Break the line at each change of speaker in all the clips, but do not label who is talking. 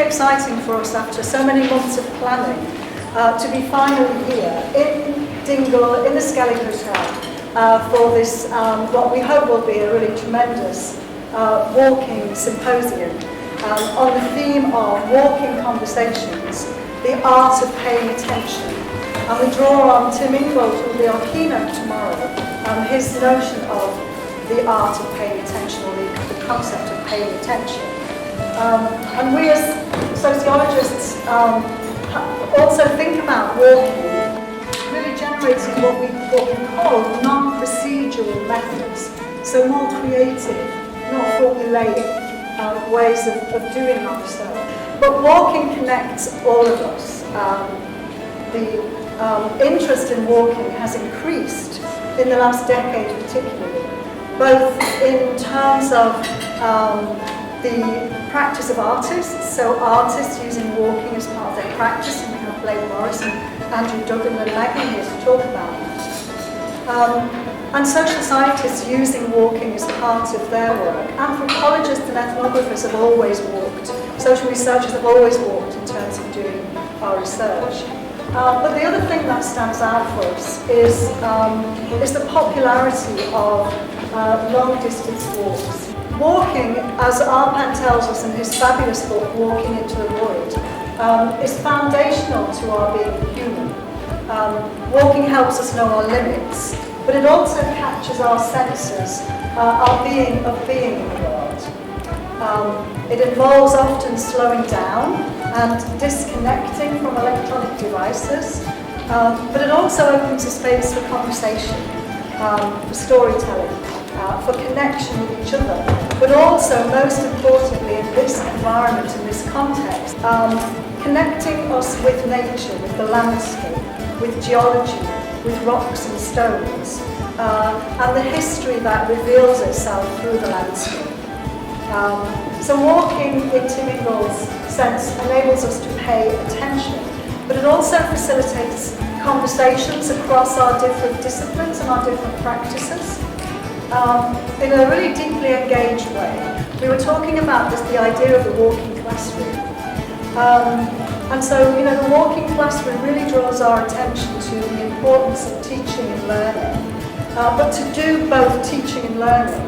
exciting for us after so many months of planning to be finally here in Dingle, in the Skellig Hotel, for this, what we hope will be a really tremendous walking symposium on the theme of walking conversations, the art of paying attention. And we draw on Tim Ingold, who will be our keynote tomorrow, his notion of the art of paying attention, or the concept of paying attention. And we as sociologists also think about walking really generating what we call non-procedural methods, so more creative, not formulaic ways of doing life so. But walking connects all of us. The interest in walking has increased in the last decade particularly, both in terms of the practice of artists, so artists using walking as part of their practice, and we have Blake Morris and Andrew Duggan and Megan here to talk about that. And social scientists using walking as part of their work. Anthropologists and ethnographers have always walked. Social researchers have always walked in terms of doing our research. But the other thing that stands out for us is the popularity of long-distance walks. Walking, as Arpan tells us in his fabulous book, Walking into the Void, is foundational to our being human. Walking helps us know our limits, but it also captures our senses, our being of being in the world. It involves often slowing down and disconnecting from electronic devices, but it also opens a space for conversation, for storytelling, for connection with each other, but also, most importantly, in this environment, in this context, connecting us with nature, with the landscape, with geology, with rocks and stones, and the history that reveals itself through the landscape. So walking, in Tim Ingold's sense, enables us to pay attention, but it also facilitates conversations across our different disciplines and our different practices in a really deeply engaged way. We were talking about the idea of the walking classroom. And so, the walking classroom really draws our attention to the importance of teaching and learning. But to do both teaching and learning,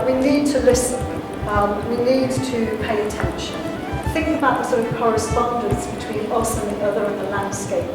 we need to listen. We need to pay attention. Think about the sort of correspondence between us and the other and the landscape.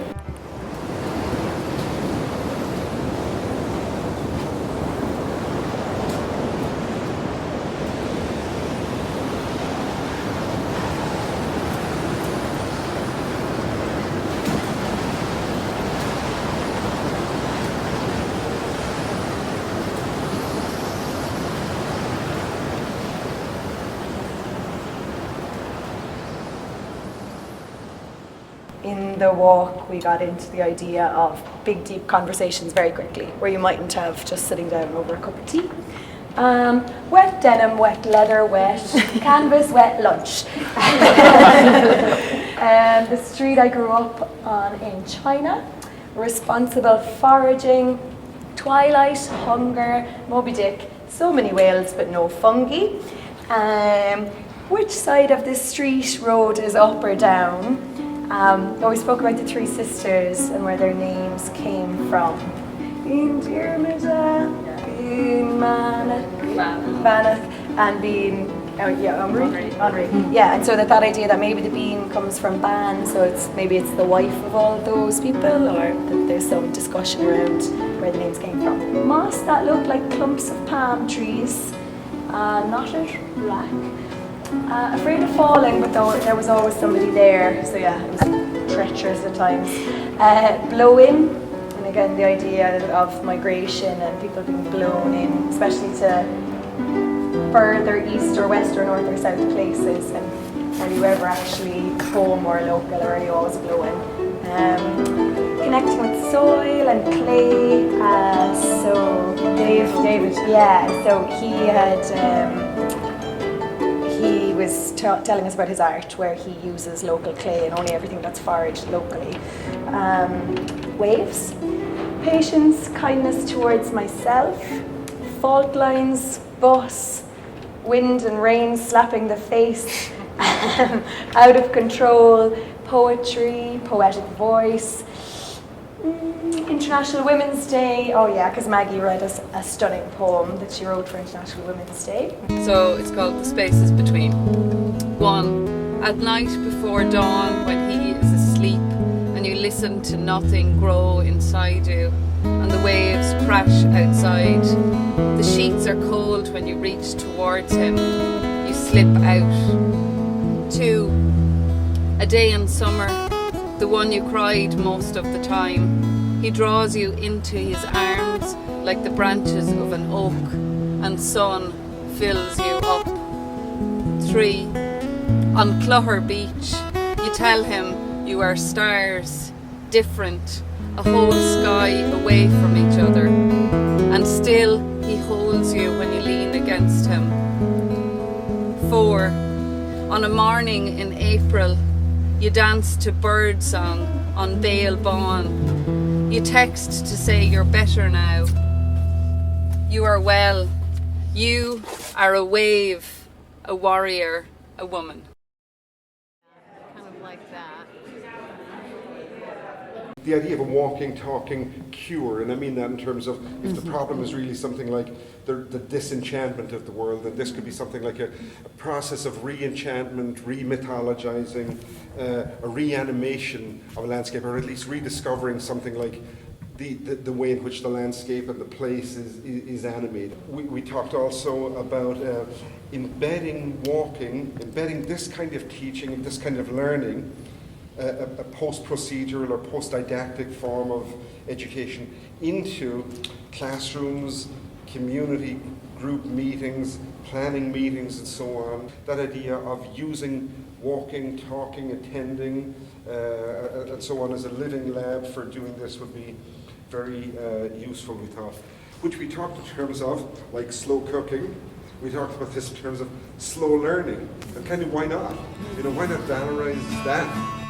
In the walk, we got into the idea of big, deep conversations very quickly, where you mightn't have just sitting down over a cup of tea. Wet denim, wet leather, wet canvas, wet lunch. The street I grew up on in China, responsible foraging, twilight, hunger, Moby Dick, so many whales but no fungi. Which side of the street road is up or down? We spoke about the three sisters and where their names came from. Being Diarmida, being Banach, and being Henri. Yeah, and so that idea that maybe the bean comes from Ban, so maybe it's the wife of all those people, or that there's some discussion around where the names came from. Moss that looked like clumps of palm trees, knotted black. Afraid of falling, but there was always somebody there, so yeah, it was treacherous at times. Blow in, and again the idea of migration and people being blown in, especially to further east or west or north or south places, and are you ever actually home or local, or are you always blowing? Connecting with soil and clay, so David, yeah, so he was telling us about his art where he uses local clay and only everything that's foraged locally. Waves, patience, kindness towards myself, fault lines, bus, wind and rain slapping the face, Out of Control, poetry, poetic voice. International Women's Day, oh yeah, because Maggie read us a stunning poem that she wrote for International Women's Day.
So it's called The Spaces Between. 1. At night before dawn, when he is asleep and you listen to nothing grow inside you and the waves crash outside. The sheets are cold when you reach towards him. You slip out. 2. A day in summer, the one you cried most of the time. He draws you into his arms like the branches of an oak, and sun fills you up. 3. On Clougher Beach, you tell him you are stars, different, a whole sky away from each other, and still he holds you when you lean against him. 4. On a morning in April, you dance to birdsong on Bale Bawn. You text to say you're better now. You are well. You are a wave, a warrior, a woman. Kind of like that.
The idea of a walking, talking cure, and I mean that in terms of if the problem is really something like the disenchantment of the world, then this could be something like a process of re-enchantment, re-mythologizing, a reanimation of a landscape, or at least rediscovering something like the way in which the landscape and the place is animated. We talked also about embedding this kind of teaching and this kind of learning, a post-procedural or post-didactic form of education into classrooms, community group meetings, planning meetings and so on. That idea of using walking, talking, attending and so on as a living lab for doing this would be very useful, we thought. Which we talked in terms of like slow cooking. We talked about this in terms of slow learning. And kind of why not? Why not valorize that?